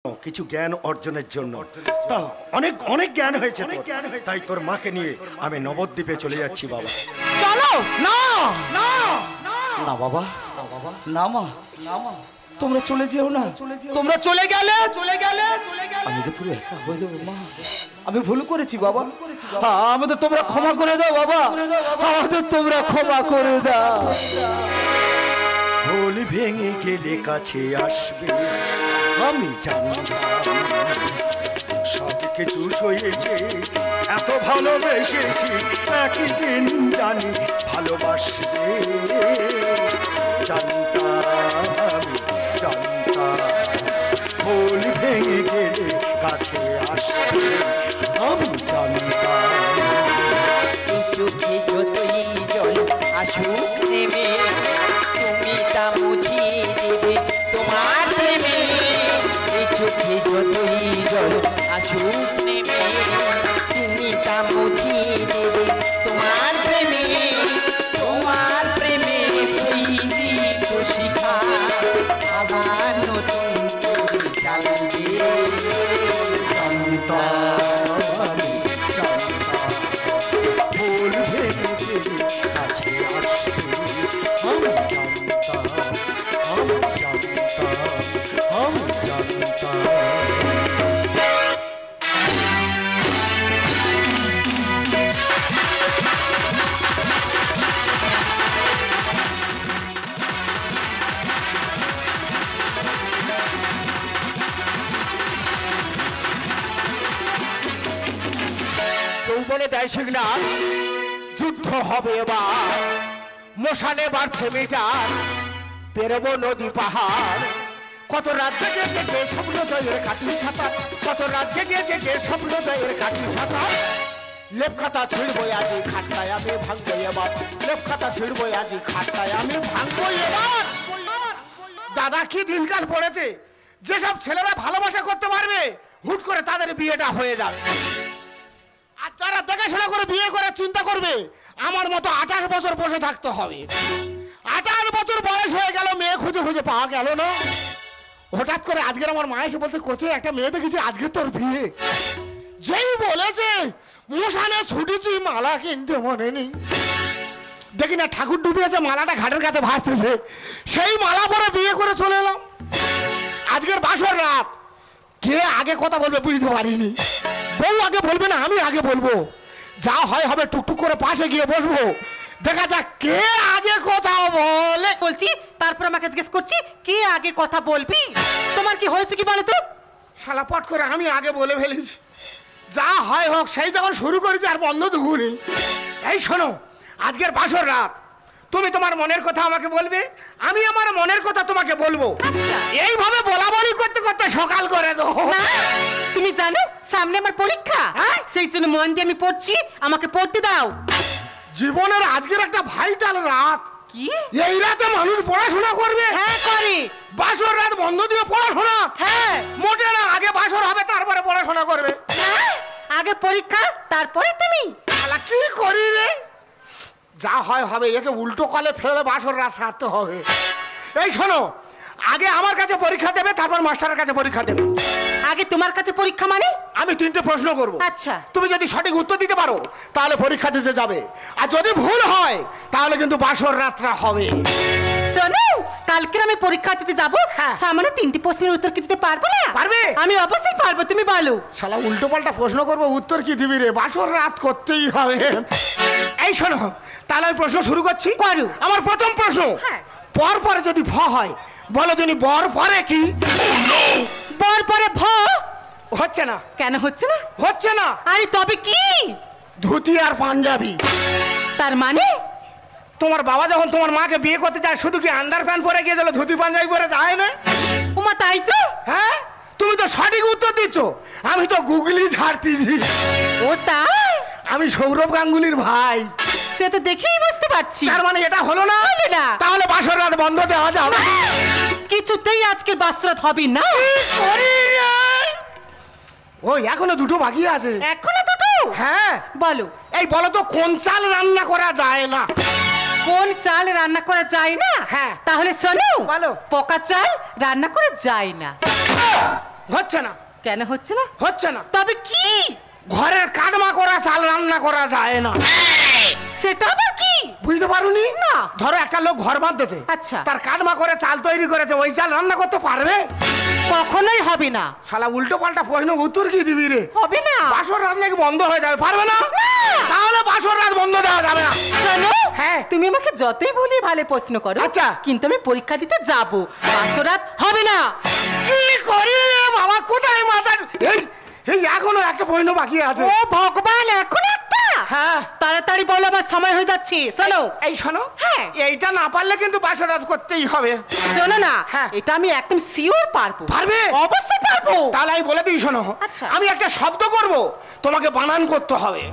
কিছু জ্ঞান অর্জনের জন্য। তা অনেক অনেক জ্ঞান হয়েছে, তাই তোর মাকে নিয়ে আমি নবদ্বীপে চলে যাচ্ছি বাবা। চলো। না না না বাবা, না মা, না মা, তোমরা চলে যেও না। তোমরা চলে গেলে আমি যে পুরো একা হয়ে যাবো মা। আমি ভুল করেছি বাবা, আমাদের তোমরা ক্ষমা করে দাও বাবা, আমাদের তোমরা ক্ষমা করে দাও। ভুল ভেঙে গেলে কাছে আসবে, আমি জানি সব কিছু সয়েছে, এত ভালোবেসেছি একদিন জানি ভালোবাসবে। জানতাম ভুল ভেঙে গেলে কাছে আসবে, আমি জানতাম। চোখে যতই জল আসুক নেমে, তুমি তা মুছিয়ে দেবে তোমার প্রেমে। এই চোখে যতই জল আসুক নেমে, তুমি তা মুছিয়ে দেবে তোমার প্রেমে। তোমার প্রেমে সেই দীপ শিখা আবার নতুন করে জ্বালবে। ভুল ভেঙে গেলে কাছে আসবে, আমি জানতাম। যৌবনে দেয় সিগনাল, যুদ্ধ হবে এবার, মশানে বাড়ছে মিটার, পেরোবো নদী পাহাড়। কত রাজ্যে গিয়েছে যে স্বপ্ন জয়ের কাটি সাঁতার, কত রাজ্যে গিয়েছে যে স্বপ্ন জয়ের কাটি সাঁতার। লেপখাতা ছিড়বো আজি খাটটায় আমি ভাঙবো এবার, লেপখাতা ছিড়বো আজি খাটটায় আমি ভাঙবো এবার। দাদা কি দিনকাল পড়েছে, যেসব ছেলেরা ভালোবাসা করতে পারবে হুট করে তাদের বিয়েটা হয়ে যাবে। আর যারা দেখাশোনা করে বিয়ে করার চিন্তা করবে, আমার মতো 28 বছর বসে থাকতে হবে। 28 বছর বয়স হয়ে গেল, মেয়ে খুঁজে খুঁজে পাওয়া গেল না। হঠাৎ করে আজকের আমার মা এসে বলতে, কোচে একটা মেয়ে দেখেছি, আজকে তোর বিয়ে। যেই বলেছে মশানে ছুটেছি, মালা কিনতে মনে নেই। দেখি না ঠাকুর ডুবিয়েছে, মালাটা ঘাটের কাছে ভাসতেছে, সেই মালা পরে বিয়ে করে চলে এলাম। আজকের বাসর রাত, কে আগে কথা বলবে বুঝতে পারিনি। বউ আগে বলবে না, আমি আগে বলবো। যা হয় হবে, টুকটুক করে পাশে গিয়ে বসবো, দেখা যাক কে আগে কথা বলে। বলছি, তারপর আমাকে জিজ্ঞেস করছি কে আগে কথা বলবি। তোমার কি হয়েছে কি বলো তো? শালা পট করে আমি আগে বলে ফেলেছি। যা হয় হোক, সেই যখন শুরু করেছি আর বন্ধ দুগুনি। এই শোনো, আজকের বাসর রাত, তুমি তোমার মনের কথা আমাকে বলবে, আমি আমার মনের কথা তোমাকে বলবো। এইভাবে বলা বলি করতে করতে সকাল করে দাও। তুমি জানো সামনে আমার পরীক্ষা, সেই জন্য মন দিয়ে আমি পড়ছি, আমাকে পড়তে দাও। জীবনের আজকের একটা ভাইটাল রাত। কি এই রাতে মানুষ পড়াশোনা করবে? হ্যাঁ করে। বাসর রাত বন্ধ দিয়ে পড়াশোনা? হ্যাঁ। মোটে না, আগে বাসর হবে তারপরে পড়াশোনা করবে। আগে পরীক্ষা তারপরে তুমি। শালা কি করি রে? যা হয় হবে, একে উল্টো কলে ফেলে বাসর রাত সারতে হবে। এই শোনো, আগে আমার কাছে পরীক্ষা দেবে, তারপর মাস্টারের কাছে পরীক্ষা দেবে। আগে তোমার কাছে পরীক্ষা মানে? আমি 3টে প্রশ্ন করব। আচ্ছা। তুমি যদি সঠিক উত্তর দিতে পারো তাহলে পরীক্ষা দিতে যাবে, আর যদি ভুল হয় তাহলে কিন্তু বাসর রাতটা হবে। শোনো, কালকে আমি পরীক্ষা দিতে যাব, সামনে 3টি প্রশ্নের উত্তর কি দিতে পারবো না? পারবে? আমি অবশ্যই পারবো, তুমি বলো। শালা উল্টো পাল্টা প্রশ্ন করবো, উত্তর কি দিবি রে? বাসর রাত করতেই হবে। এই শোনো, তাহলে আমি প্রশ্ন শুরু করছি। করো। আমার প্রথম প্রশ্ন, পর পরে যদি ভ হয়, বলো তুমি বর পরে কি? বর পরে ভ হচ্ছে না। কেন হচ্ছে না? হচ্ছে না। আরে তবে কি? ধুতি আর পাঞ্জাবি। তার মানে তোমার বাবা যখন তোমার মাকে বিয়ে করতে যায়, শুধু কি আন্ডার প্যান্ট পরে গিয়েছিল, ধুতি পাঞ্জাবি পরে যায় না? ওমা তাই তো। হ্যাঁ, তুমি তো সঠিক উত্তর দিচ্ছ, আমি তো গুগলি ঝাড়তেছি। ও তাই? আমি সৌরভ গাঙ্গুলির ভাই। সে তো দেখেই বুঝতে পারছি। তার মানে এটা হলো না? হলো না। তাহলে বাসর রাত বন্ধ দেওয়া যাবে? কিছুতেই আজকের বাসরাত হবে না। ও এখনো 2টো বাকি আছে। এখনো 2টো? হ্যাঁ। বলো। এই বলো তো, কোন চাল রান্না করা যায় না? কোন চাল রান্না করা যায় না? হ্যাঁ। তাহলে শোনো, বলো। পকা চাল রান্না করা যায় না। হচ্ছে না। কেন হচ্ছে না? হচ্ছে না। তবে কি? ঘরের কাটমা করা চাল রান্না করা যায় না। সেটা আবার কি? বুঝতে পারুনি? না। ধরো একটা লোক ঘর বাঁধতেছে, আচ্ছা। তার কাটমা করে চাল তৈরি করেছে, ওই চাল রান্না করতে পারবে? কখনোই হবে না। শালা উল্টো পাল্টা প্রশ্ন উত্তর কি দিবি রে? হবে না। বাসর রাত নাকি বন্ধ হয়ে যাবে? পারবে না? তাহলে বাসর রাত বন্ধ দেওয়া যাবে না। শোনো, হ্যাঁ। তুমি আমাকে যতই ভুলি ভালো প্রশ্ন করো, আচ্ছা। কিন্তু আমি পরীক্ষা দিতে যাব, বাসরাত হবে না। কি করি রে বাবা, কোথায় মাথা? এই এই এখনো একটা প্রশ্ন বাকি আছে। ও ভগবান, এখন একটা? হ্যাঁ। তাড়াতাড়ি বলো, আমার সময় হয়ে যাচ্ছে। শোনো, এই শোনো, হ্যাঁ। এইটা না পারলে কিন্তু বাসর রাত করতেই হবে। শোনো না, হ্যাঁ। এটা আমি একদম শিওর পারবো। পারবে? অবশ্যই পারবো। তাহলে আমি বলে দিই, শোনো। আচ্ছা। আমি একটা শব্দ করব, তোমাকে বানান করতে হবে।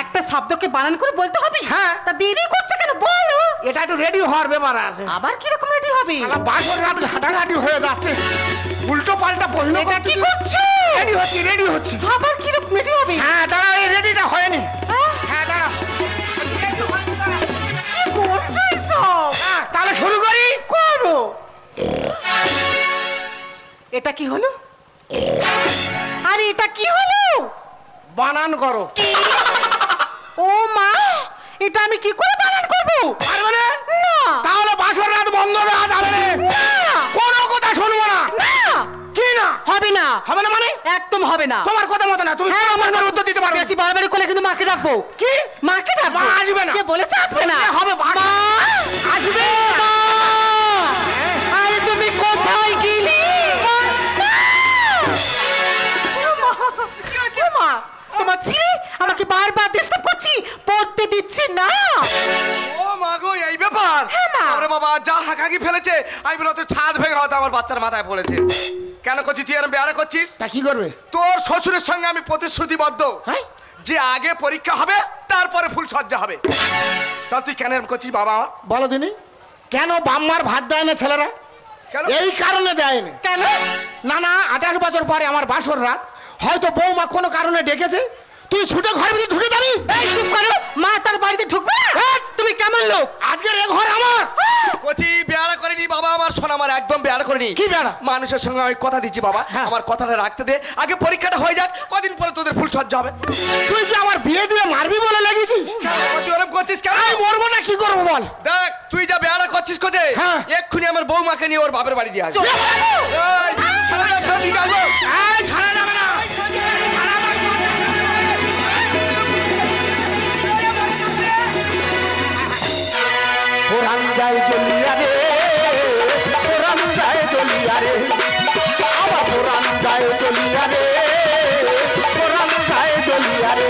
একটা শব্দকে বানান করে বলতে হবে? হ্যাঁ। তা দেরি করছে কেন, বলো। এটা একটু রেডি হওয়ার ব্যাপার আছে। আবার কিরকম রেডি হবে? বাসর রাত ঘাটাঘাটি হয়ে যাচ্ছে, উল্টো পাল্টা প্রশ্ন। এটা কি করছো? রেডি হচ্ছি, রেডি হচ্ছি। আবার কিরকম রেডি হবে? হ্যাঁ দাঁড়াও, এই রেডিটা হয়নি। হ্যাঁ? হ্যাঁ দাঁড়াও। কি করছো এসব? হ্যাঁ, তাহলে শুরু করি। করো। এটা কি হলো? আরে এটা কি হলো? বানান করো। ও মা, এটা আমি কি করে বানান করবো? পারবে না? না। তাহলে বাসর রাত বন্ধ দেওয়া যাবে না। না। কোনো কথা শুনবো না। না। কি না? হবে না। হবে না মানে? একদম হবে না। তোমার কথা মতো না, তুমি হ্যাঁ, আমার উত্তর দিতে পারবে। বেশি বাড়াবাড়ি করলে কিন্তু মাকে ডাকবো। কি? মাকে ডাকবো। মা আসবে না। কে বলেছে আসবে না? হবে, মা মা আসবে। মা! আরে তুমি কোথায় গেলি? মা! ও মা, তোমার ছেলে আমাকে বারবার ডিস্টার্ব করছি, পড়তে দিচ্ছে না। ও মা গো, এই ব্যাপার? হ্যাঁ, মা। আরে বাবা, যা হাঁকাকি ফেলেছে, আমি বলে তো ছাদ ভেঙে হয়তো আমার বাচ্চার মাথায় পড়েছে। কেন করছিস তুই? এরম বেয়ারা করছিস? তা কি করবে? তোর শ্বশুরের সঙ্গে আমি প্রতিশ্রুতিবদ্ধ হ্যাঁ? যে আগে পরীক্ষা হবে, তারপরে ফুল সজ্জা হবে। তা তুই কেন এরম করছিস বাবা? বলো দিনি, কেন বাম্মার ভাত দেয় না ছেলেরা? কেন? এই কারণে দেয়নি। কেন? না না, 28 বছর পরে আমার বাসর রাত, হয়তো বৌমা কোনো কারণে ডেকেছে, তুই ছুটে ঘরের ভিতরে ঢুকে যাবি। এই চুপ করো, মা তার বাড়িতে ঢুকবে না। তুমি কেমন লোক? আজকের এ ঘর আমার। কচি বেয়ারা করিনি বাবা, আমার শোনা, আমার একদম বেয়ারা করিনি। কি বেয়ারা? মানুষের সঙ্গে আমি কথা দিচ্ছি বাবা, হ্যাঁ। আমার কথাটা রাখতে দে। আগে পরীক্ষাটা হয়ে যাক, কদিন পরে তোদের ফুল সজ্জা হবে। তুই কি আমার বিয়ে দিয়ে মারবি বলে লেগেছিস? তুই ওরম করছিস কেন? আমি মরবো না, কি করবো বল? দেখ, তুই যা বেয়ারা করছিস কোচে, হ্যাঁ। এক্ষুনি আমার বৌমাকে নিয়ে ওর বাপের বাড়ি দিয়ে আসবি। চলে যাবো। এই, ছেড়ে দাও, ছেড়ে দিকে আসবো। এই, ছাড়া যাবে না। ওরান যায় জ্বলিয়া রে, ওরান যায় জ্বলিয়া রে, আবার ওরান যায় জ্বলিয়া রে, ওরান যায় জ্বলিয়া রে।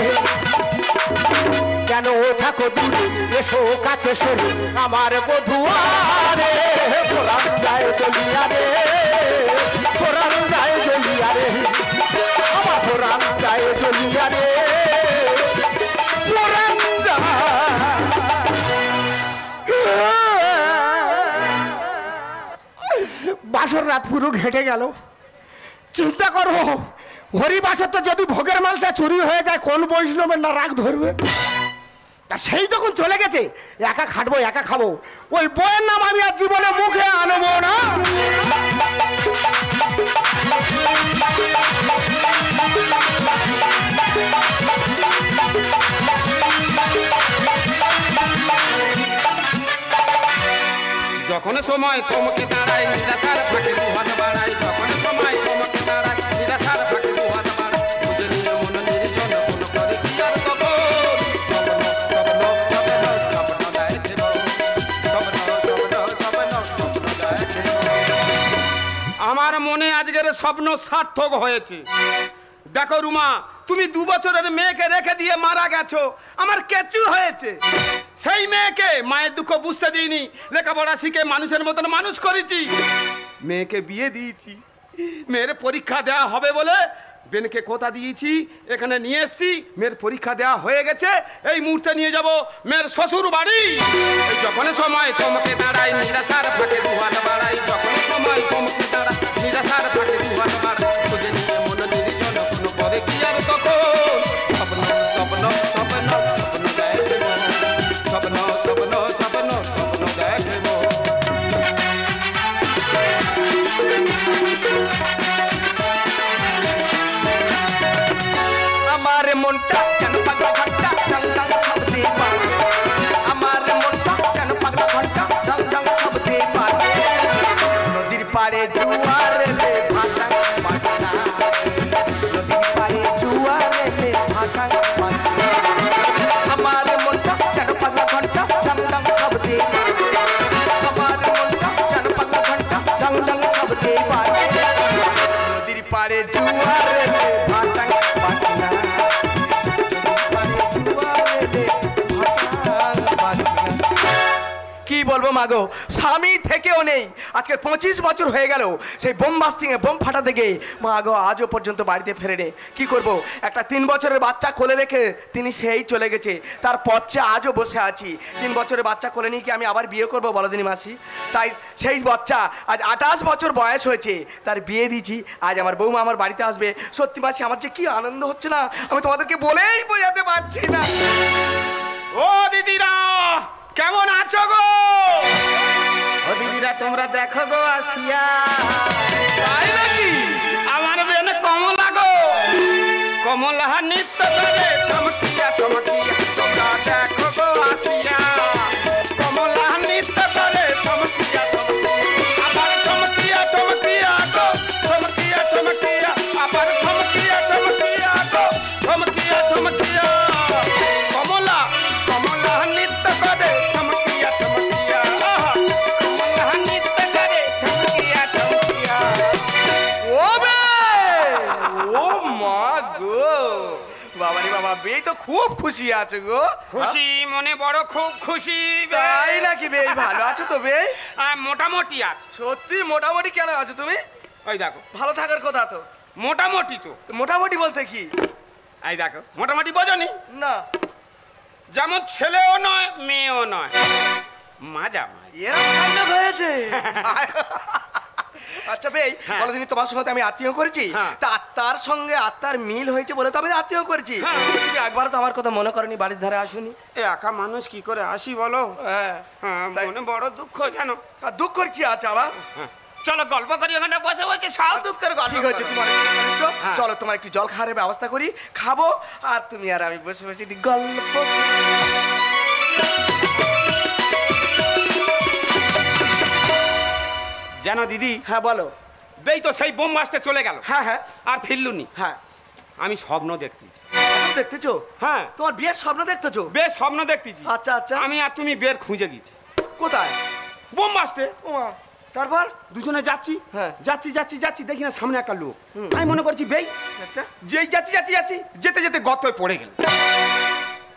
কেন থাকো দূরে, এসো কাছে সরে আমার বধুয়ারে। ওরান যায় জ্বলিয়া রে, ওরান যায় জ্বলিয়া রে, আবার ওরান যায় জ্বলিয়া রে, ওরান যায়। বাসর রাত পুরো ঘেটে গেল। চিন্তা করো, হরিবাসর তো যদি ভোগের মালসা চুরি হয়ে যায়, কোন বৈষ্ণবের না রাগ ধরবে? তা সেই তখন চলে গেছে, একা খাটবো একা খাবো, ওই বইয়ের নাম আমি আর জীবনে মুখে আনবো না। যখন সময় তোমাকে দাঁড়াই নিরাশার ফাঁকে দুহাত বাড়াই, যখন সময় তোমাকে দাঁড়াই নিরাশার ফাঁকে দুহাত বাড়াই, বুঝে নিয়ে মন নির্জন কোন করে কি আর তখন স্বপ্ন স্বপ্ন স্বপ্ন স্বপ্ন দেয় দেব, স্বপ্ন স্বপ্ন স্বপ্ন স্বপ্ন দেয় দেব। আমার মনে আজকের স্বপ্ন সার্থক হয়েছে। দেখো রুমা, তুমি 2 বছরের মেয়েকে রেখে দিয়ে মারা গেছো, আমার কেচু হয়েছে। সেই মেয়েকে মায়ের দুঃখ বুঝতে দিইনি, লেখাপড়া শিখে মানুষের মতন মানুষ করেছি, মেয়েকে বিয়ে দিয়েছি। মেয়ের পরীক্ষা দেওয়া হবে বলে বেনকে কথা দিয়েছি, এখানে নিয়ে এসছি। মেয়ের পরীক্ষা দেওয়া হয়ে গেছে, এই মুহূর্তে নিয়ে যাব মেয়ের শ্বশুর বাড়ি। এই যখন সময় তোমাকে দাঁড়াই নিরাশার ফাঁকে দুহাত বাড়াই, যখন সময় তোমাকে দাঁড়াই নিরাশার ফাঁকে দুহাত বাড়াই, খুঁজে নিয়ে মন নির্জন কোন করে কি আর তখন স্বপ্ন স্বপ্ন স্বপ্ন স্বপ্ন দেখব, স্বপ্ন স্বপ্ন স্বপ্ন স্বপ্ন দেখব। মনটা কেন পাগলা ঘন্টা ঢং ঢং শব্দে বাজে আমার মনটা কেন পাগলা ঘন্টা ঢং ঢং শব্দে বাজে নদীর পাড়ে জোয়ার এলে ভাটা বাজনা নদীর পাড়ে জোয়ার এলে ভাটা বাজনা আমার মনটা কেন পাগলা ঘন্টা ঢং ঢং শব্দে বাজে আমার মনটা কেন পাগলা ঘন্টা ঢং ঢং শব্দে বাজে নদীর পাড়ে জোয়ার এলে ভাটা বাজনা কি বলবো মাগো স্বামী থেকেও নেই আজকে 25 বছর হয়ে গেল সেই বোম বাস্টিং এ বোম ফাটা থেকে মাগো আজও পর্যন্ত বাড়িতে ফেরেনি কি করব একটা 3 বছরের বাচ্চা কোলে রেখে তিনি সেই চলে গেছে তার পথে আজও বসে আছি 3 বছরের বাচ্চা কোলে নিয়ে কি আমি আবার বিয়ে করব বলো দিনি মাসি তাই সেই বাচ্চা আজ 28 বছর বয়স হয়েছে তার বিয়ে দিয়েছি আজ আমার বৌমা আমার বাড়িতে আসবে সত্যি মাসি আমার যে কি আনন্দ হচ্ছে না আমি তোমাদেরকে বলেই বোঝাতে পারছি না ও দিদিরা কেমন আছো গো ও দিদিরা তোমরা দেখো গো আসিয়া তাই নাকি আমার বেনে কমলা গো কমলা নৃত্য করে চমকিয়া চমকিয়া তোমরা দেখো গো আসিয়া কমলা নৃত্য করে চমকিয়া চমকিয়া আবার চমকিয়া চমকিয়া গো চমকিয়া চমকিয়া আবার চমকিয়া চমকিয়া গো চমকিয়া চমকিয়া কমলা কমলা নৃত্য করে চমকিয়া চমকিয়া কমলা নৃত্য করে চমকিয়া চমকিয়া ও বে ও মা গো বাবারে বাবা বে তো খুব খুশি আছে গো খুশি মনে বড় খুব খুশি তাই নাকি বে ভালো আছো তো বে মোটামুটি আছে সত্যি মোটামুটি কেন আছো তুমি ওই দেখো ভালো থাকার কথা তো মোটামুটি তো মোটামুটি বলতে কি এই দেখো মোটামুটি বোঝনি না যেমন ছেলেও নয় মেয়েও নয় মাজা এরকম কাণ্ড হয়েছে আচ্ছা বে হ্যাঁ। বলো দিনি তোমার সঙ্গে তো আমি আত্মীয় করেছি হ্যাঁ। তা আত্মার সঙ্গে আত্মার মিল হয়েছে বলে তো আমি আত্মীয় করেছি হ্যাঁ। তুমি একবার তো আমার কথা মনে করনি বাড়ির ধারে আসুনি একা মানুষ কি করে আসি বলো হ্যাঁ হ্যাঁ তাই- মনে বড় দুঃখ জানো আর দুঃখর কি আছে আবার হ্যাঁ, চলো গল্প করি ওখানে বসে বসে সব দুঃখের গল্প ঠিক আছে করো। তোমার একটু করেছো? হ্যাঁ। চলো তোমার একটু জল খাওয়ার ব্যবস্থা করি খাবো আর তুমি আর আমি বসে বসে একটু গল্প করি। জানো দিদি হ্যাঁ বলো বেই তো সেই বোম মাস্টার চলে গেল হ্যাঁ হ্যাঁ আর ফিরলুনি হ্যাঁ আমি স্বপ্ন দেখতেছি স্বপ্ন দেখতেছো হ্যাঁ তোমার বিয়ের স্বপ্ন দেখতেছো বেশ স্বপ্ন দেখতেছি আচ্ছা আচ্ছা আমি আর তুমি বের খুঁজে গেছি কোথায় বোম মাস্টার ও মা, তারপর দুজনে যাচ্ছি হ্যাঁ। যাচ্ছি যাচ্ছি যাচ্ছি দেখি না সামনে একটা লোক আমি মনে করছি বেই আচ্ছা যেই যাচ্ছি যাচ্ছি যাচ্ছি যেতে যেতে গতয় পড়ে গেল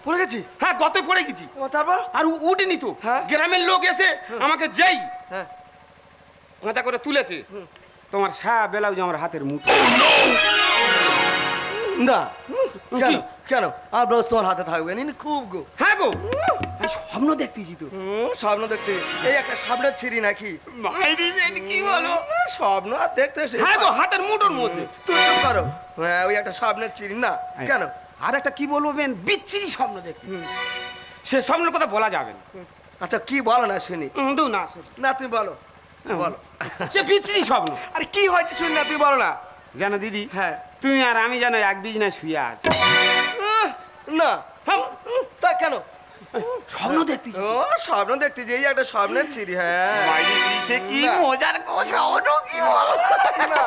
পড়ে গেছি হ্যাঁ গতয় পড়ে গেছি ও তারপর আর উঠিনি তো হ্যাঁ। গ্রামের লোক এসে আমাকে যেই হ্যাঁ কাঁচা করে তুলেছে তোমার সা বেলাউজ আমার হাতের মুঠো না কেন কি? কেন আর ব্লাউজ তোমার হাতে থাকবে নি খুব গো হ্যাঁ গো আমি স্বপ্ন দেখতেছি তো স্বপ্ন দেখতে এই একটা স্বপ্নের ছিরি নাকি মাইরি কি বলো স্বপ্ন আর দেখতে এসে হ্যাঁ গো হাতের মুঠোর মধ্যে তুই চুপ করো হ্যাঁ ওই একটা স্বপ্নের চিনি না কেন আর একটা কি বলবো বেন বিচ্ছিরি স্বপ্ন দেখতে সে স্বপ্নের কথা বলা যাবে না আচ্ছা কি বলো না শুনি দু না সে- না তুমি বলো বলো সে বিচ্ছিরি স্বপ্ন আরে কি হয়েছে শুনি না তুই বলো না জানো দিদি হ্যাঁ তুমি আর আমি জানো এক বিছনায় শুয়ে আছি না হ্যাঁ, তা কেন স্বপ্ন দেখতেছি ও স্বপ্ন দেখতে যে এই একটা স্বপ্নের চিরি হ্যাঁ মাইরি সে কি না। মজার কথা ওটো কি বলো না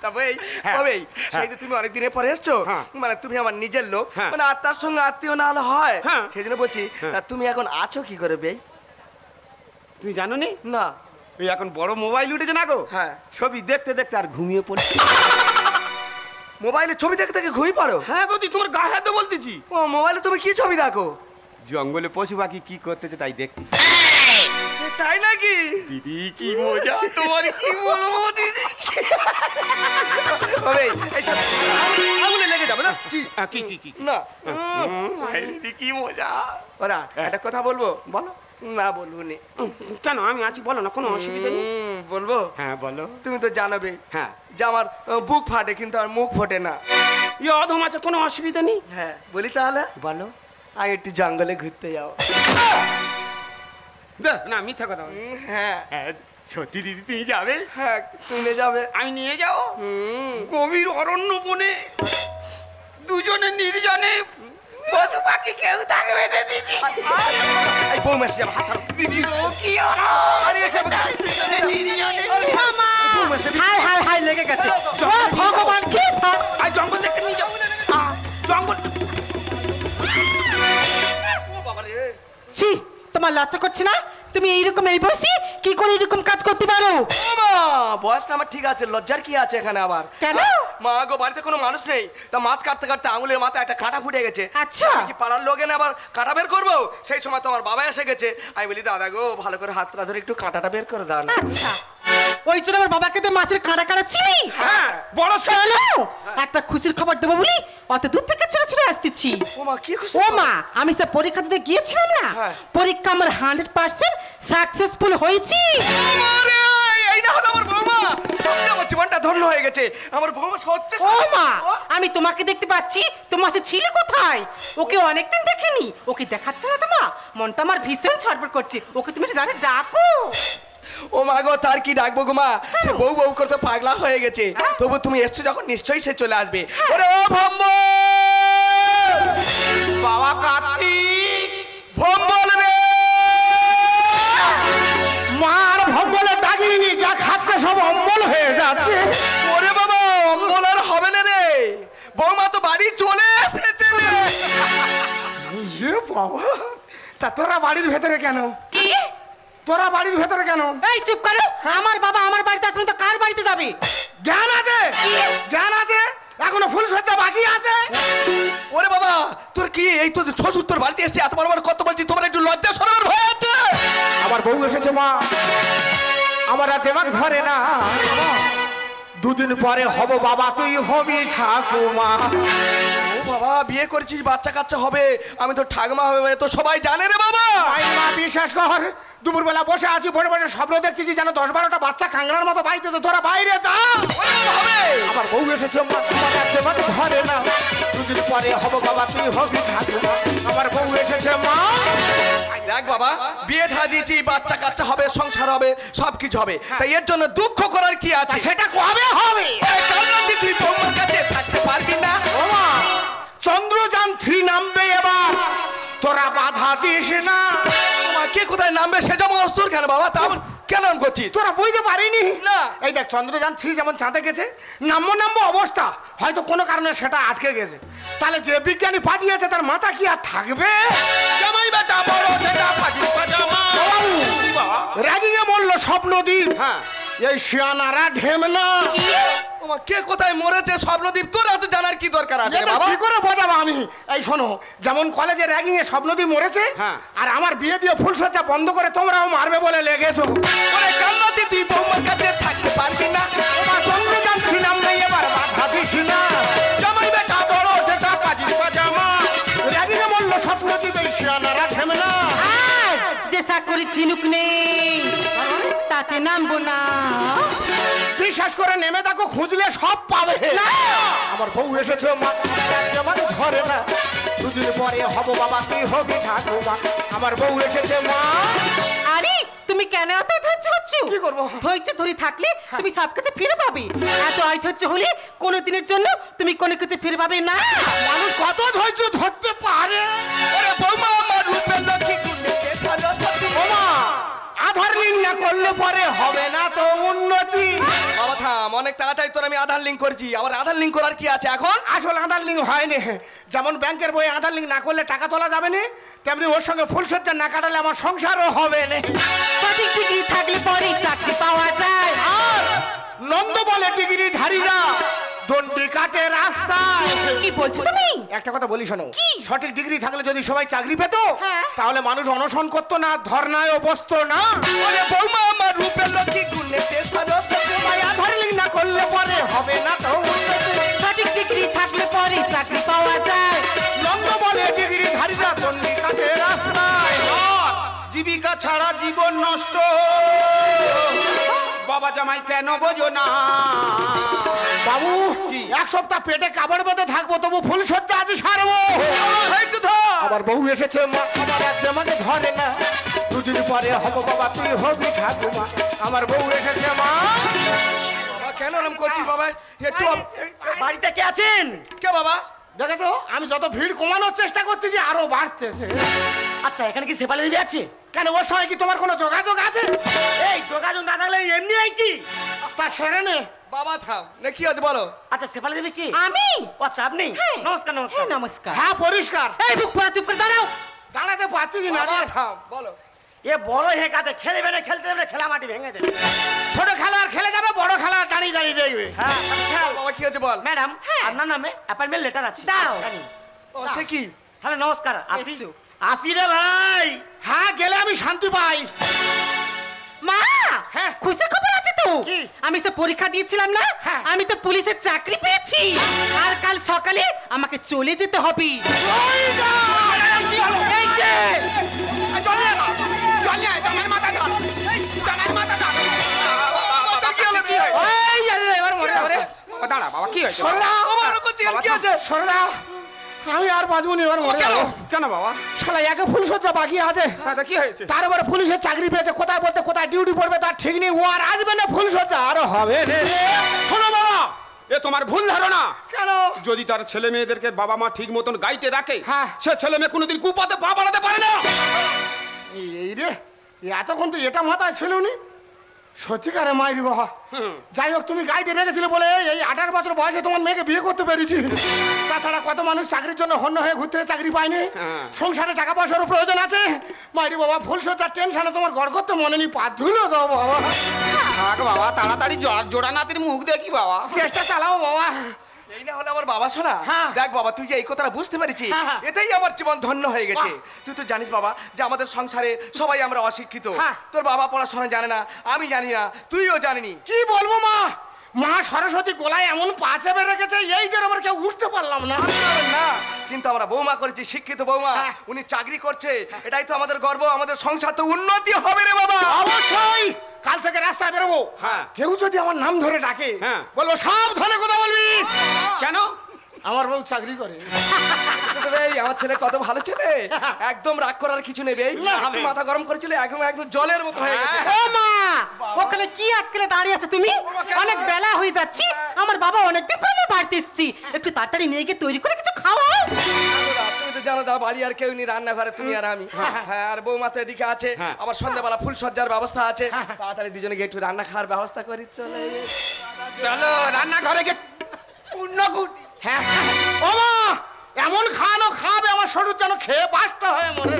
তবে হ্যাঁ, তবে হ্যাঁ। সেই যে তুমি অনেক দিনের পরে এসছো হ্যাঁ। মানে তুমি আমার নিজের লোক হ্যাঁ। মানে আত্মার সঙ্গে আত্মীয় না হলে হয় হ্যাঁ। সেই জন্য বলছি হ্যাঁ। তা তুমি এখন আছো কি করে বে তুমি জানো নি না ওই এখন বড় মোবাইল উঠেছে না গো হ্যাঁ। ছবি দেখতে দেখতে আর ঘুমিয়ে পড়ছি মোবাইলে ছবি দেখে দেখে ঘুমিয়ে পড়ো হ্যাঁ গো তুই তোমার গায়ে হাতে বলতেছি ও মোবাইলে তুমি কি ছবি দেখো জঙ্গলে পশু পাখি কি করতেছে তাই দেখতে এ, তাই নাকি দিদি কি মজা তোমার কি বলবো দিদি তবে এইসব আঙুলে লেগে যাবে না কি কি কি কি না দিদি কি মজা ওরা একটা কথা বলবো বলো না বলবো নি কেন আমি আছি বলো না কোনো অসুবিধা নেই বলবো হ্যাঁ বলো তুমি তো জানাবে হ্যাঁ যে আমার বুক ফাটে কিন্তু আমার মুখ ফোটে না ইয়ে অধম আছে কোনো অসুবিধা নেই হ্যাঁ বলি তাহলে বলো আমি একটু জঙ্গলে ঘুরতে যাও না মিথ্যা কথা বলো। হ্যাঁ হ্যাঁ সত্যি দিদি তুমি যাবে? হ্যাঁ তুমি নিয়ে যাবে। আমি নিয়ে যাও গভীর অরণ্য বনে দুজনে নির্জনে, পশু পাখি কেউ থাকবে না দিদি। এই বউ মেসে যাবে, হাত ছাড়ো। দিদি ও কি আরে এসব দুজনে নির্জনে হাই হাই হাই লেগে গেছে। ও ভগবান কি আর জঙ্গল থেকে নিয়ে যাও। জঙ্গল ছি, তোমার লজ্জা করছে না? তুমি এইরকম এই বয়সে কি করে এরকম কাজ করতে পারো? মা বয়সটা আমার ঠিক আছে, লজ্জার কি আছে এখানে আবার? কেন? মা গো বাড়িতে কোনো মানুষ নেই, তা মাছ কাটতে কাটতে আঙুলের মাথায় একটা কাঁটা ফুটে গেছে। আচ্ছা। আমি কি পাড়ার লোক এনে আবার কাঁটা বের করবো? সেই সময় তো আমার বাবা এসে গেছে। আমি বলি দাদা গো ভালো করে হাতটা ধরে একটু কাঁটাটা বের করে দাও না। আচ্ছা, ওই জন্য আমার বাবাকে তো মাছের কাঁটা কাটাচ্ছিলি? হ্যাঁ। বড় শোনো, একটা খুশির খবর দেবো বলি অত দূর থেকে ছেড়ে ছেড়ে আসতেছি। ও মা কি খুশি? ও মা, আমি সে পরীক্ষা দিতে গিয়েছিলাম না, হ্যাঁ। পরীক্ষা আমার 100% সাকসেসফুল হয়েছি। আরে এই না হলো আমার বৌমা, সত্যি আমার জীবনটা ধন্য হয়ে গেছে। আমার বৌমা সত্যি ও মা, আমি তোমাকে দেখতে পাচ্ছি, তোমার সে ছিল কোথায়? ওকে অনেকদিন দেখিনি, ওকে দেখাচ্ছে না তোমা? মনটা আমার ভীষণ ছটফট করছে, ওকে তুমি একটু ডাকো। ও মা গো তার কি ডাকবো গো মা, সে বউ বউ করতে পাগলা হয়ে গেছে। তবু তুমি এসছো যখন নিশ্চয়ই সে চলে আসবে। ওরে ও ভম্বল, বাবা কার্তিক, ভম্বল রে, মার ভম্বলে ডাকিনি, যা খাচ্ছে সব অম্বল হয়ে যাচ্ছে। ওরে বাবা অম্বল আর হবে না রে, বৌমা তো বাড়ি চলে এসেছে রে। ইয়ে বাবা, তা তোরা বাড়ির ভেতরে কেন? কি? তোরা বাড়ির ভেতরে কেন? এই চুপ করো, আমার বাবা আমার বাড়িতে আসবে তো কার বাড়িতে যাবে? জ্ঞান আছে, জ্ঞান আছে, এখনো ফুল সজ্জা বাকি আছে। ওরে বাবা তোর কি এই তো শ্বশুর তোর বাড়িতে এসেছে, এত বড় বড় কত বলছি, তোমার একটু লজ্জা শরমের ভয় আছে? আমার বউ এসেছে মা, আমার আর দেমাগ ধরে না। দুদিন পরে হব বাবা, তুই হবি ঠাকুমা। ও বাবা বিয়ে করেছিস, বাচ্চা কাচ্চা হবে, আমি তো ঠাকুমা হবে তো সবাই জানে রে বাবা। মা বিশ্বাস কর, দুপুরবেলা বসে আছি, বসে বসে স্বপ্ন দেখতেছি যেন 10-12টা বাচ্চা কাংড়ার মতো বাইতেছে। তোরা বাইরে যা, ওরে বাবা, হবে। আমার বউ এসেছে মা, আমার আর দেমাগ ধরে না। দুদিন পরে হব বাবা, তুই হবি ঠাকুমা। আমার বউ এসেছে মা। দেখ বাবা বিয়ে থা দিয়েছি, বাচ্চা কাচ্চা হবে, সংসার হবে, সবকিছু হবে, তাই এর জন্য দুঃখ করার কি আছে? সেটা কবে হবে? এই কাল রাতে তুই বৌমার কাছে থাকতে পারবি না। ও মা, চন্দ্রযান 3 নামবে এবার, তোরা বাধা দিস না। তোমার কে কোথায় নামবে সে যেমন অস্তুর কেন বাবা, তা কেন করছিস? তোরা বুঝতে পারিনি না। এই দেখ চন্দ্রযান 3 যেমন চাঁদে গেছে, নামবো অবস্থা, হয়তো কোনো কারণে সেটা আটকে গেছে। তাহলে যে বিজ্ঞানী পাঠিয়েছে তার মাথা কি আর থাকবে? জামাই বেটা বড় বেটা ফাঁসি পাজামা। রাগিয়ে মরল স্বপ্নদ্বীপ। হ্যাঁ, এই শিয়ানারা ঢেমনা। তোমার কে কোথায় মরেছে স্বপ্নদ্বীপ, তোর এত জানার কি দরকার আছে রে এটা বাবা? কি করে বোঝাবো আমি? এই শোনো, যেমন কলেজে র্যাগিং এ স্বপ্নদ্বীপ মরেছে, আর আমার বিয়ে দিয়ে ফুলসজ্জা বন্ধ করে তোমরাও মারবে বলে লেগেছো। ওরে কাল রাতে তুই বৌমার কাছে থাকতে পারবি না। তোমার চন্দ্রযান 3 নামবে এবার, বাধা দিস না। জামাই বেটা বড় বেটা ফাঁসি পাজামা। রাগিয়ে মরল স্বপ্নদ্বীপ, এই শিয়ানারা ঢেমনা। যে চাকরি ঝিনুক নেই তাতে নামবো না। বিশ্বাস করে নেমে দেখো, খুঁজলে সব পাবে। আমার বউ এসেছে মা, আমার ঘরে না। দুদিন পরে হব বাবা, তুই হবি ঠাকুমা। আমার বউ এসেছে মা। আরে তুমি কেন এত ধৈর্য হচ্ছ? কি করবো? ধৈর্য ধরে থাকলে তুমি সব কিছু ফিরে পাবে, এত অধৈর্য হলে কোনো দিনের জন্য তুমি কোনো কিছু ফিরে পাবে না। মানুষ কত ধৈর্য ধরতে পারে? ওরে বৌমা আমার রূপের লক্ষ্মী গুণেতে ভালো সতী। ওমা, আধার লিঙ্ক না করলে পরে হবে না তো উন্নতি। বাবা থাম, অনেক তাড়াতাড়ি তোর আমি আধার লিঙ্ক করেছি, আবার আধার লিঙ্ক করার কি আছে এখন? আসল আধার লিঙ্ক হয়নি। যেমন ব্যাংকের বই আধার লিঙ্ক না করলে টাকা তোলা যাবে না, তেমনি ওর সঙ্গে ফুলসজ্জা না কাটালে আমার সংসারও হবে না। সঠিক ডিগ্রি থাকলে পরে চাকরি পাওয়া যায়। আর নন্দ বলে ডিগ্রি ধারীরা দণ্ডি কাটে রাস্তায়। কি বলছো তুমি? একটা কথা বলি শোনো, সঠিক ডিগ্রি থাকলে যদি সবাই চাকরি পেত, হ্যাঁ। তাহলে মানুষ অনশন করতো না, ধর্নায় বসতো না। ওরে বৌমা আমার রূপের লক্ষ্মী গুণেতে ভালো সতী। সবাই আধার লিঙ্ক না করলে পরে হবে না তো উন্নতি। সঠিক ডিগ্রি থাকলে পরে চাকরি পাওয়া যায়। নন্দ বলে ডিগ্রি ধারীরা দণ্ডি কাটে রাস্তায়। জীবিকা ছাড়া জীবন নষ্ট, বাবা জামাই কেন বোঝো না? বাবু, এক সপ্তাহ পেটে কাপড় বেঁধে থাকবো, তবু ফুলসজ্জা আজ সারবো। এই তো ধর আমার বউ এসেছে মা, আমার রাজ্যে আমাকে ধরে না, দুদিন পরে হবো বাবা তুই হবি ঠাকুমা, আমার বউ এসেছে মা। বাবা কেন এরকম করছিস বাবা? একটু বাড়িতে কে আছেন? কে বাবা? দেখেছো আমি যত ভিড় কমানোর চেষ্টা করতেছি আরো বাড়তেছে। আচ্ছা এখানে কি শেফালি দিদি আছে? কেন ওর সঙ্গে কি তোমার কোনো যোগাযোগ আছে? এই যোগাযোগ না থাকলে এমনি আইছি। তা সেরে নে। বাবা থাম না, কি আছে বলো? আচ্ছা শেফালি দিদি কি? আমি ও আচ্ছা আপনি? হ্যাঁ। নমস্কার নমস্কার। হ্যাঁ, নমস্কার। হ্যাঁ পরিষ্কার। এই বুক পড়া চুপ করে দাঁড়াও। দাঁড়াতে পারতেছি না বাবা রে। থাম, বলো। এ বড় হয়ে কাতে খেলবে না, খেলতে দেবে না, খেলা মাটি ভেঙে দেবে। ছোট খেলোয়াড় খেলে যাবে, বড় খেলোয়াড় দাঁড়িয়ে দাঁড়িয়ে দেখবে। হ্যাঁ তাহলে খেল। বাবা কি হচ্ছে বল? ম্যাডাম হ্যাঁ। আপনার নামে অ্যাপয়েন্টমেন্ট লেটার আছে। দাও। জানি। ও সে কি? তাহলে নমস্কার, আসি। এসো। আসি রে ভাই। হ্যাঁ গেলে আমি শান্তি পাই। মা হ্যাঁ। খুশির খবর আছে তো? কি? আমি সে পরীক্ষা দিয়েছিলাম না, হ্যাঁ। আমি তো পুলিশের চাকরি পেয়েছি, আর কাল সকালে আমাকে চলে যেতে হবে। এই যে ওই আরে এবার মরে যাবে রে। দাঁড়া বাবা, কি হয়েছে? সরে দাও। বাবা এরকম করছিস কেন? কি হচ্ছে? সরে দাও। আমি আর বাঁচবো না, এবার মরে যাবো। কেন বাবা? শালা একে ফুলসজ্জা বাকি আছে, হ্যাঁ তা কি হয়েছে? তার উপরে পুলিশের চাকরি পেয়েছে, কোথায় বলতে কোথায় ডিউটি পড়বে তার ঠিক নেই, ও আর আসবে না ফুলসজ্জা আরো হবে রে। শোনো বাবা, এ তোমার ভুল ধারণা। কেন? যদি তার ছেলে মেয়েদেরকে বাবা মা ঠিক মতন গাইতে রাখে, হ্যাঁ। সে ছেলে মেয়ে কোনোদিন কুপাতে পা বাড়াতে পারে না। এই রে এতক্ষণ তো এটা মাথায় ছিল নি, সত্যিকারে মাইরি বাবা। যাই হোক তুমি গাইডে রেখেছিলে বলে এই 18 বছর বয়সে তোমার মেয়েকে বিয়ে করতে পেরেছি। তাছাড়া কত মানুষ চাকরির জন্য হন্য হয়ে ঘুরতে চাকরি পায়নি, সংসারে টাকা পয়সারও প্রয়োজন আছে। মাইরি বাবা ফুলসজ্জার টেনশনে তোমার গড় করতে মনে নেই, পা ধুলো দাও বাবা। থাক বাবা, তাড়াতাড়ি জোড়া নাতির মুখ দেখি বাবা। চেষ্টা চালাও বাবা। এই না হলে আমার বাবা শোনা। হ্যাঁ। দেখ বাবা, তুই যে এই কথাটা বুঝতে পেরেছিস, হ্যাঁ, হ্যাঁ। এটাই আমার জীবন ধন্য হয়ে গেছে। তুই তো জানিস বাবা যে আমাদের সংসারে সবাই আমরা অশিক্ষিত। হ্যাঁ। তোর বাবা পড়াশোনা জানে না, আমি জানি না, তুইও জানিনি। কি বলবো মা, মা সরস্বতী গোলায় এমন পা চেপে রেখেছে এই যে আবার কেউ উঠতে পারলাম না। না কিন্তু আমরা বৌমা করেছি, শিক্ষিত বৌমা, হ্যাঁ। উনি চাকরি করছে, এটাই তো আমাদের গর্ব। আমাদের সংসার তো উন্নতি হবে রে বাবা। অবশ্যই কাল থেকে রাস্তায় বেরোবো, হ্যাঁ। কেউ যদি আমার নাম ধরে ডাকে হ্যাঁ। বলবো সাবধানে কথা বলবি। কেন? আমার বউ চাকরি করে। এই আমার ছেলে কত ভালো ছেলে, একদম রাগ করার কিছু নেই। একটু মাথা গরম করেছিল, একদম একদম জলের মতো হয়ে গেছে। ও মা, ওখানে কি আটকে দাঁড়িয়ে আছে তুমি? অনেক বেলা হয়ে যাচ্ছে, আমার বাবা অনেকদিন পর আমার বাড়িতে এসেছি, একটু তাড়াতাড়ি নিয়ে গিয়ে তৈরি করে কিছু খাওয়াও। তুমি তো জানো দা বাড়ি আর কেউ নেই, রান্নাঘরে তুমি আর আমি। হ্যাঁ, আর বৌমা তো এদিকে আছে, আবার সন্ধ্যাবেলা ফুল সজ্জার ব্যবস্থা আছে। তাড়াতাড়ি দুজনে গিয়ে একটু রান্না খাওয়ার ব্যবস্থা করি। চলে চলো রান্নাঘরে গিয়ে পূর্ণ কুটি। হ্যাঁ ও মা, এমন খানো খাবে আমার শরীর যেন খেয়ে বাসটা হয়ে মরে।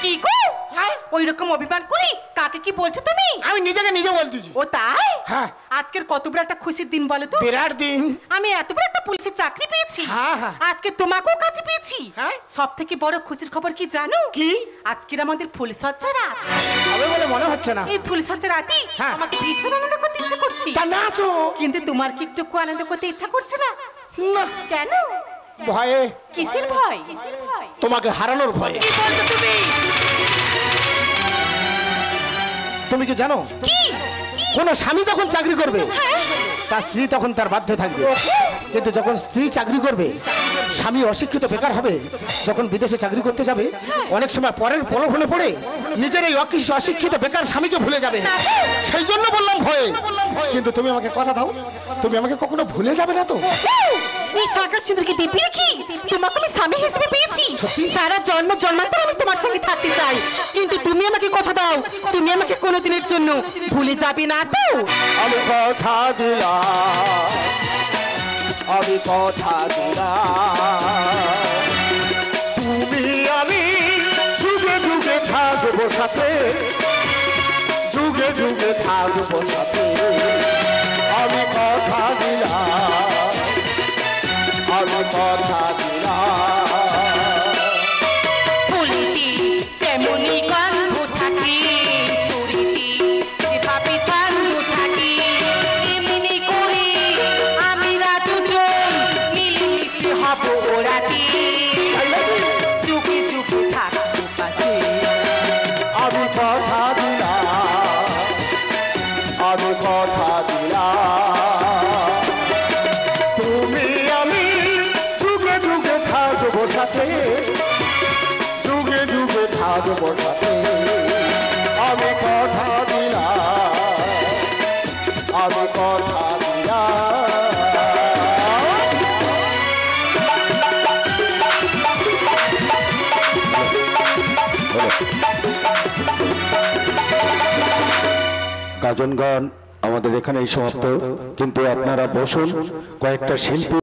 কি গো, হ্যাঁ? ওই রকম অভিমান করি কাকে কি বলছো তুমি? আমি নিজেকে নিজে বলতেছি। ও তাই? হ্যাঁ। আজকের কত বড় একটা খুশির দিন বলো তো। বিরাট দিন। আমি এত বড় একটা পুলিশের চাকরি পেয়েছি, হ্যাঁ, হ্যাঁ। আজকে তোমাকেও কাছে পেয়েছি। হ্যাঁ। সব থেকে বড় খুশির খবর কি জানো? কি? আজকের আমাদের ফুলসজ্জা রাত। হবে বলে মনে হচ্ছে না। এই ফুলসজ্জা রাতে হ্যাঁ। আমাকে ভীষণ আনন্দ করতে ইচ্ছা করছে। তা নাচো। কিন্তু তোমার কি একটু আনন্দ করতে ইচ্ছা করছে না? না, কেন? ভয়ে, কিসের ভয়? কিসের ভয়? তোমাকে হারানোর ভয়ে। কি বলছো তুমি? তুমি কি জানো কি? কোন স্বামী যখন চাকরি করবে তার স্ত্রী তখন তার বাধ্যে থাকবে, কিন্তু যখন স্ত্রী চাকরি করবে স্বামী অশিক্ষিত বেকার হবে, যখন বিদেশে চাকরি করতে যাবে অনেক সময় পরের প্রলোভনে পড়ে নিজের এই অশিক্ষিত বেকার স্বামীকে ভুলে যাবে। সেই জন্য বললাম ভয়ে। কিন্তু তুমি আমাকে কথা দাও, তুমি আমাকে কখনো ভুলে যাবে না তো? এই সাগর সিঁদুরকে দিব্যি রেখি তোমাকে আমি স্বামী হিসেবে পেয়েছি। সারা জন্ম জন্মান্তর আমি তোমার সঙ্গে থাকতে চাই, কিন্তু তুমি আমাকে কথা দাও তুমি আমাকে কোনোদিনের জন্য ভুলে যাবে না তো? আমি কথা দিলাম, আমি কথা দিলাম, তুমি আমি যুগে যুগে থাকবো সাথে, যুগে যুগে থাকবো সাথে। আমি কথা দিলাম, আমি কথা দিলাম। ফুলিটি যেমনি গন্ধ থাকে, চুরিটি যেভাবে ছন্দ থাকে, এমনি করে আমি দুজন মিলেমিশে হব রাতে, চুপি চুপি থাকবো পাশে। আমি কথা দিলাম, আমি কথা দিলাম, তুমি আমি যুগে যুগে থাকবো সাথে আমি কথা দিলাম আমি কথা দিলাম গাজন গান আমাদের এখানেই সমাপ্ত, কিন্তু আপনারা বসুন, কয়েকটা শিল্পী